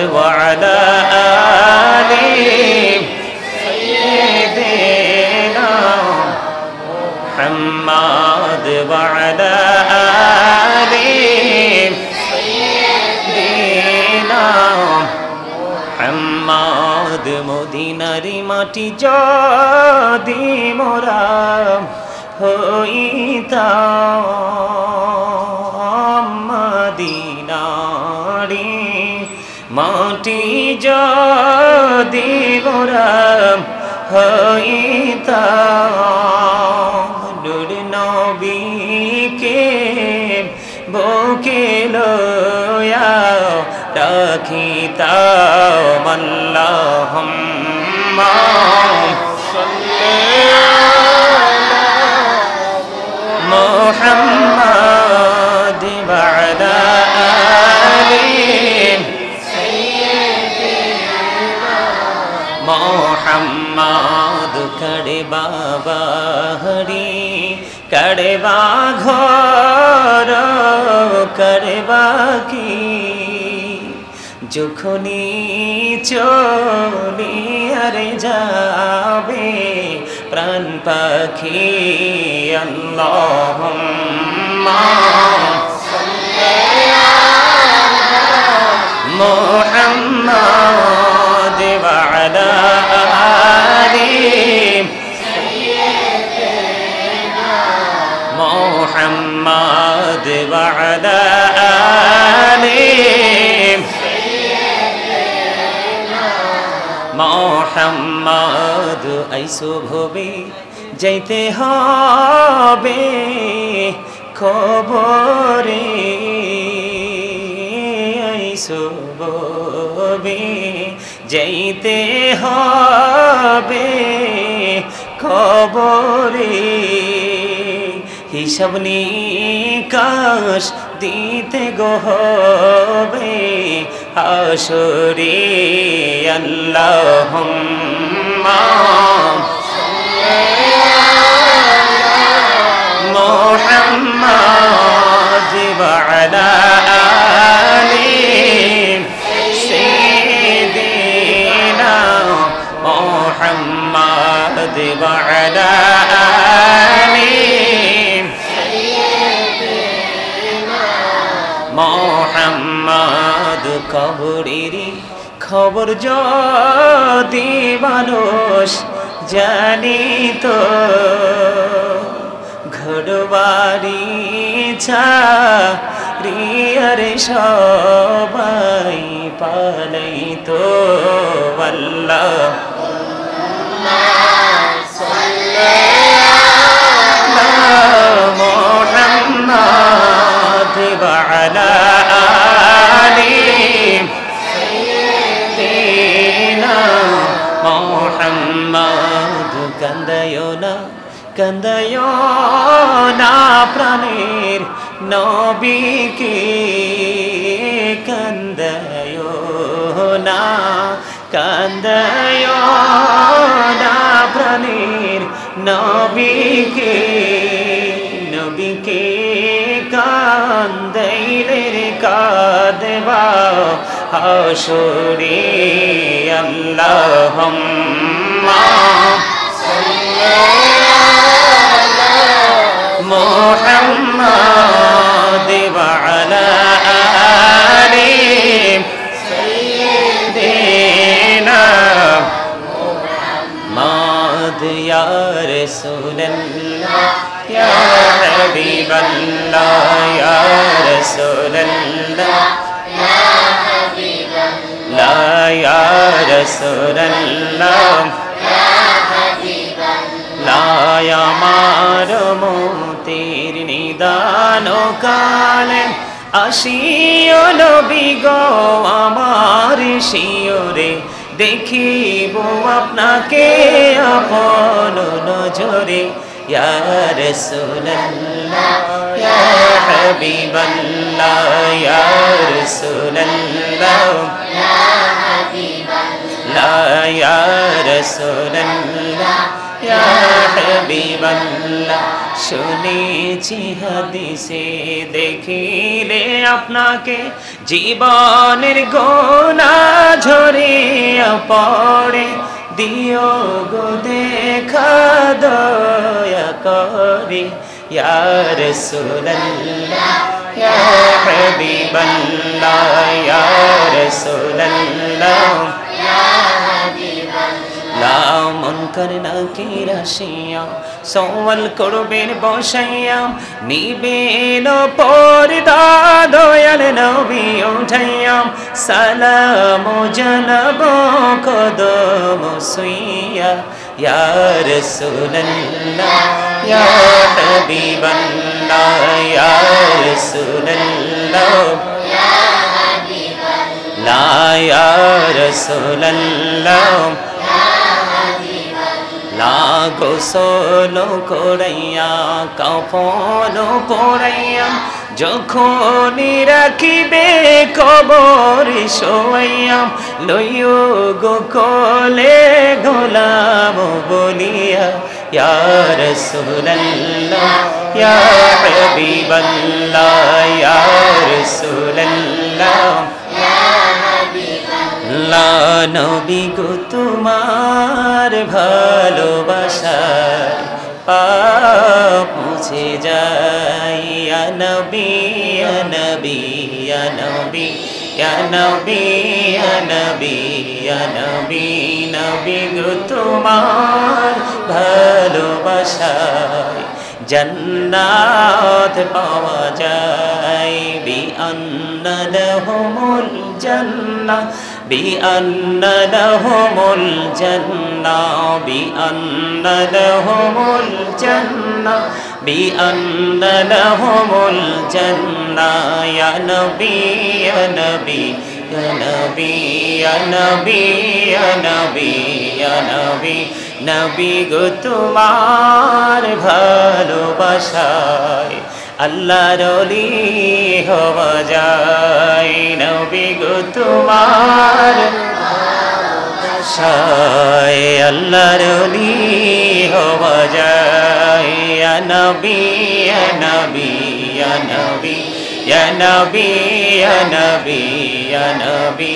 وعلى آل سيدنا محمد وعلى آل سيدنا محمد মদিনারি মাটি যদি মোরা হইতাম মদিনারি মাটি যদি মোরা হইতাম নূর নবীকে বুকে লইয়া রাখিতাম আল্লাহুম্মা সাল্লি আলা মুহাম্মাদ ওয়া আলা আলি সাইয়্যিদিনা মুহাম্মাদ করে বাবা হরি করে ঘর করে বাকি যখনি চলি আরে যাবে প্রাণ পাখি আল্লাহুম্মা সাল্লি আলা মুহাম্মাদ ওয়া আলা আলি সাইয়্যিদিনা মুহাম্মাদ ওয়া আলা আলি মোহাম্মদ আইসো ভবে যাইতে হবে খবরে আইসো ভবে যাইতে হবে খবরে হিসাব নিকাশ দিতে গো হবে হাসরে আল্লাহুম্মা সাল্লি আলা মুহাম্মাদ ওয়া আলা আলি সাইয়্যিদিনা মুহাম্মাদ ওয়া আলা আলি মোহাম্মদ কবরেরি খবর যদি মানুষ জানিত ঘরবাড়ি ছাড়িয়ারে সবাই পালাইত আল্লাহুম্মা সাল্লি আলা মুহাম্মাদ ওয়া আলা আলি সাইয়্যিদিনা মুহাম্মদ কান্দায়ো না প্রাণের নবীকে কান্দায়ো না প্রাণের নবীকে কান্দাইলে কাঁদবা হাসরে আল্লাহুম্মা সাল্লি আলা মুহাম্মাদ ওয়া আলা আলি সাইয়্যিদিনা মুহাম্মাদ ইয়া রাসূলুল্লাহ ইয়া হাবিবাল্লাহ ইয়া রাসূলুল্লাহ ইয়া হাবিবাল্লাহ ইয়া রাসূলুল্লাহ ইয়া হাবিবাল্লাহ আমার মোতের নিদান কালে আসিও নবী গো আমার শিয়রে দেখিব আপনাকে আপন নজরে ইয়া রাসূলুল্লাহ ইয়া হাবিবাল্লাহ ইয়া রাসূলুল্লাহ ইয়া হাবিবাল্লাহ ইয়া রাসূলুল্লাহ ইয়া হাবিবাল্লাহ শুনেছি হাদিসে দেখিলে আপনাকে জীবনের গোনা ঝরিয়া পড়ে দিও গো দেখা দয়া করে ইয়া রাসূলুল্লাহ ইয়া হাবিবাল্লাহ ইয়া রাসূলুল্লাহ লা মুনকার নাকির আসিয়া সওয়াল করবেন বসাইয়া নিবেন পর্দা দয়াল নবী উঠাইয়া সালাম জানাব কদম সুইয়া ইয়া রাসূলুল্লাহ ইয়া হাবিবাল্লাহ ইয়া রাসূলুল্লাহ লা ইয়া রাসূলুল্লাহ লা গোসল করাইয়া কাফন পরাইয়া যখন রাখিবে কবর শোয়াইয়া লইও গো কোলে গোলাম বলিয়া ইয়া রাসূলুল্লাহ ইয়া হাবিবাল্লাহ ইয়া রাসূলুল্লাহ লা নবী গো তোমার ভালোবাসায় পাপ মুছে যায় ইয়া নবী ইয়া নবী ইয়া নবী ইয়া নবী ইয়া নবী ইয়া নবী নবী গো তোমার ভালোবাসায় জান্নাত পাওয়া যায় বিআন্না লাহুমুল জান্নাহ বিআন্না লাহুমুল জান্নাহ বিআন্না লাহুমুল জান্নাহ বিআন্না লাহুমুল জান্নাহ ইয়া নবী ইয়া নবী ইয়া নবী ইয়া নবী ইয়া নবী ইয়া নবী নবী গো তোমার ভালোবাসায় আল্লাহর ওলি হওয়া যায় নবী গো তোমার ভালোবাসায় আল্লাহর ওলি হওয়া যায় ইয়া নবী ইয়া নবী ইয়া নবী ইয়া নবী ইয়া নবী ইয়া নবী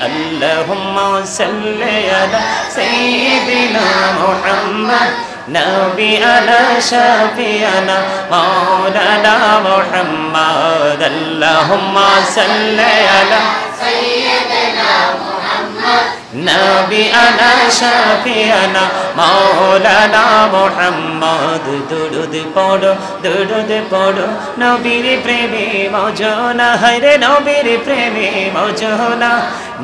আল্লাহুম্মা সাল্লি আলা সাইয়্যিদিনা মুহাম্মদ নবিয়ানা শাফিয়ানা মাওলানা মুহাম্মদ আল্লাহুম্মা সাল্লি আলা সাইয়্যিদিনা মুহাম্মদ নবিয়ানা শাফিয়ানা মাওলানা মুহাম্মদ দুরুদ পড়ো নবীর প্রেমে মজনা হায়রে নবীর প্রেমে মজনা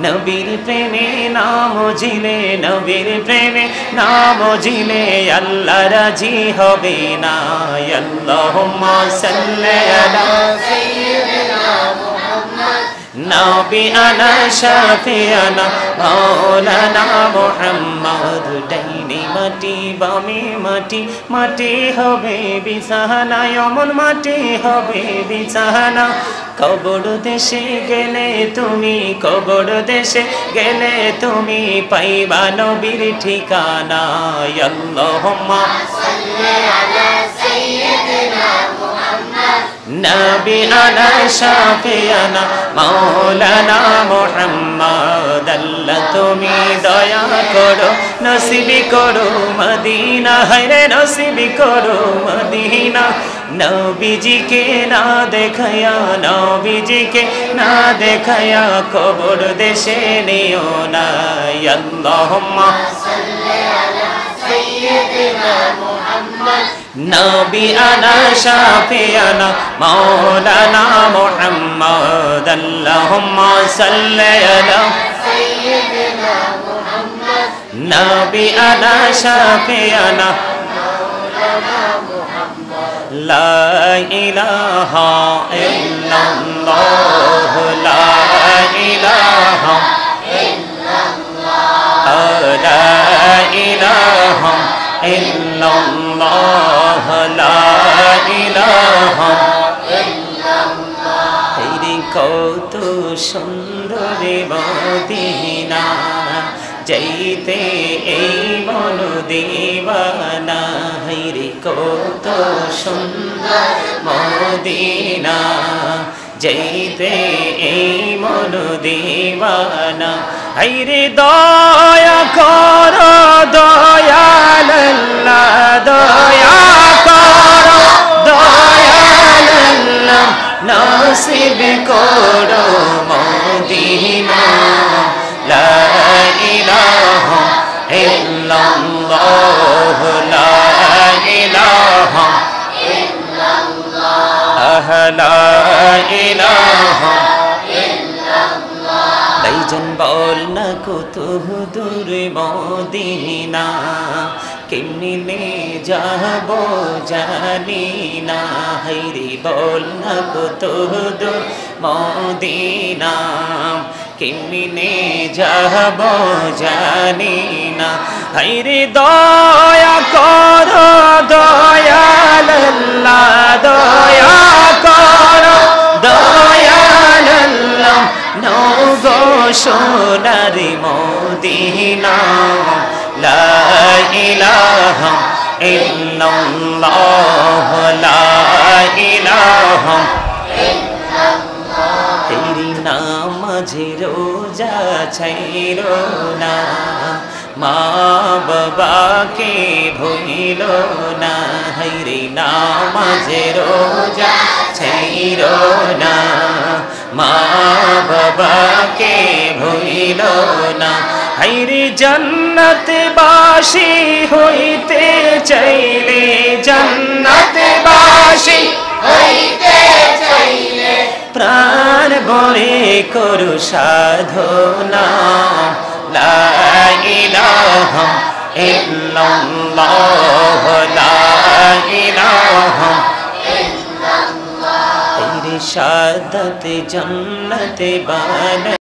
নবীর প্রেমে নাম জিলে নবীর প্রেমে নাম জিলে আল্লাহ রাজি হবে না আল্লাহুম্মা সাল্লি আলা সাইয়্যিদিনা মুহাম্মদ নবিয়ানা শাফিয়ানা মাওলানা মুহাম্মদ ডাইনি মাটি বামে মাটি মাটি হবে বিছানা এমন মাটি হবে বিছানা কবর দেশে গেলে তুমি কবর দেশে গেলে তুমি পাইবা নবীর ঠিকানা আল্লাহুম্মা সাল্লি আলা সাইয়্যিদিনা মুহাম্মদ নবিয়ানা শাফিয়ানা মাওলানা মুহাম্মদ আল্লাহ তুমি দয়া করো নসিবি করো মদিনা হায়রে নসিবি করো মদিনা নবীজিকে না দেখায়া নবীজিকে না দেখায়া কবর দেশে নিও না আল্লাহুম্মা সাল্লি আলা সাইয়্যিদিনা মুহাম্মদ নবিয়ানা শাফিয়ানা মাওলানা মুহাম্মদ আল্লাহুম্মা সাল্লি আলা সাইয়্যিদিনা মুহাম্মদ নবিয়ানা শাফিয়ানা মাওলানা মুহাম্মদ লা ইলাহা ইল্লাল্লাহ লা ইলাহা ইল্লাল্লাহ লা ইলাহা ইল্লাল্লাহ লা ইলাহা ইল্লাল্লাহ এই কত সুন্দর মদিনা যাইতে এই মন দিওয়ানা হাইরে কত সুন্দর মদিনা যাইতে এই মন দিওয়ানা হাইরে দয়া করো দয়াল আল্লাহ দয়া করো দয়াল আল্লাহ নসিব করো মদিনা লা ইলাহা ইল্লাল্লাহ লা ইলাহা ইল্লাল্লাহ লা ইলাহা ভাইজান বল না কত দূর মদিনা কেমনে যাব জানি না হাইরে বল না কত দূর মদিনা কেমনে যাব জানি না হাইরে দয়া করো দয়াল আল্লাহ দয়া করো দয়াল আল্লাহ নগো সোনার মদিনা লা ইলাহা ইল্লাল্লাহ লা ইলাহা ইল্লাল্লাহ তেরি নামাজে রোজা ছাইরো না মা বাবাকে ভুলিলো না হাইরে নামাজে রোজা ছাইরো না মা বাবাকে ভুলিলো না হাইরে জান্নাত বাসী হইতে চাইলে জান্নাত বাসী হইতে চাইলে প্রাণ ভরে করু সাধনা লা ইলাহা ইল্লাল্লাহ লা ইলাহা ইল্লাল্লাহ তেরি শাহাদাত জান্নাত বানা